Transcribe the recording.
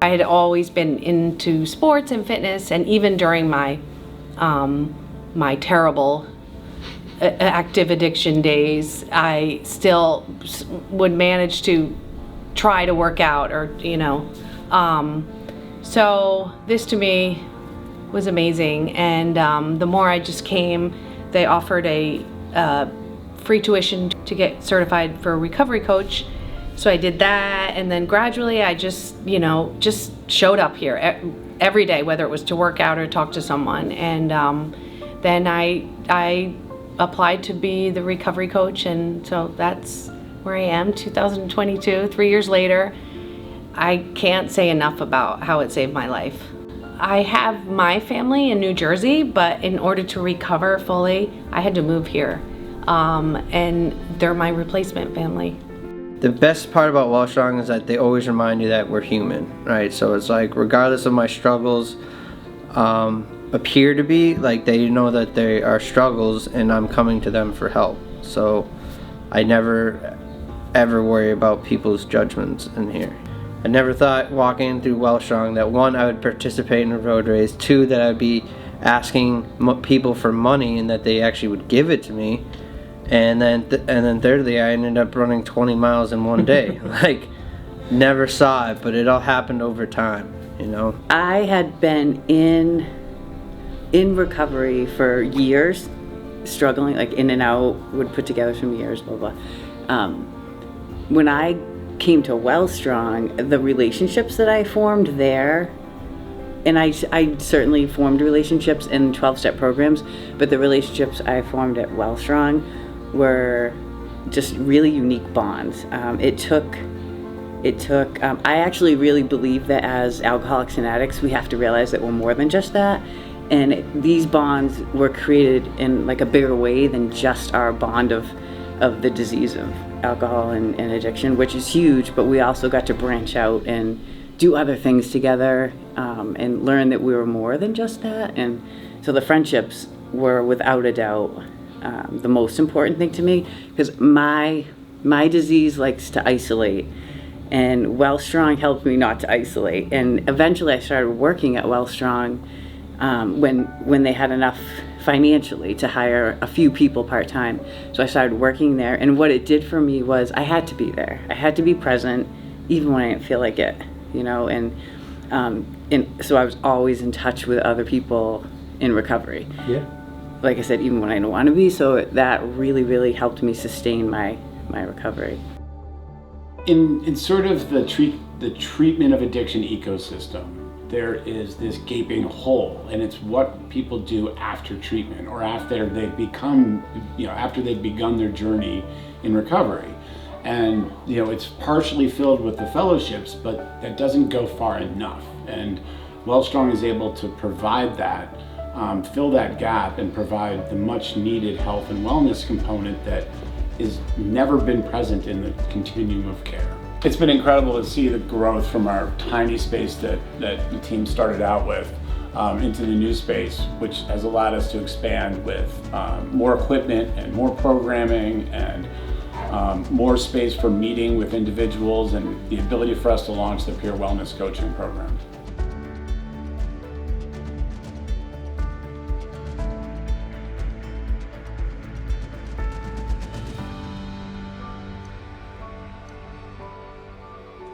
I had always been into sports and fitness, and even during my my terrible active addiction days, I still would manage to try to work out, or so this to me was amazing. And the more I just came, they offered a free tuition to get certified for a recovery coach. So I did that, and then gradually I just showed up here every day, whether it was to work out or talk to someone. And then I applied to be the recovery coach, and so that's where I am, 2022, 3 years later. I can't say enough about how it saved my life. I have my family in New Jersey, but in order to recover fully, I had to move here. And they're my replacement family. The best part about WellStrong is that they always remind you that we're human, right? So it's like, regardless of my struggles appear to be, like, they know that they are struggles and I'm coming to them for help. So I never ever worry about people's judgments in here. I never thought walking through WellStrong that, one, I would participate in a road race, two, that I'd be asking people for money and that they actually would give it to me. And then thirdly, I ended up running 20 miles in one day. Like, never saw it, but it all happened over time, I had been in recovery for years, struggling, like in and out, would put together some years, blah, blah. When I came to WellStrong, the relationships that I formed there, and I certainly formed relationships in 12-step programs, but the relationships I formed at WellStrong were just really unique bonds. It took, I actually really believe that as alcoholics and addicts, we have to realize that we're more than just that. And these bonds were created in like a bigger way than just our bond of the disease of alcohol and addiction, which is huge, but we also got to branch out and do other things together, and learn that we were more than just that. And so the friendships were without a doubt the most important thing to me, because my disease likes to isolate, and WellStrong helped me not to isolate. And eventually I started working at WellStrong when they had enough financially to hire a few people part-time. So I started working there, and what it did for me was I had to be there. I had to be present even when I didn't feel like it, and so I was always in touch with other people in recovery. Yeah. Like I said, even when I didn't want to be, so that really, really helped me sustain my recovery. In sort of the treatment of addiction ecosystem, there is this gaping hole, and it's what people do after treatment, or after they've begun their journey in recovery. And it's partially filled with the fellowships, but that doesn't go far enough. And WellStrong is able to provide that, fill that gap, and provide the much needed health and wellness component that has never been present in the continuum of care. It's been incredible to see the growth from our tiny space that the team started out with into the new space, which has allowed us to expand with more equipment and more programming and more space for meeting with individuals, and the ability for us to launch the peer wellness coaching program.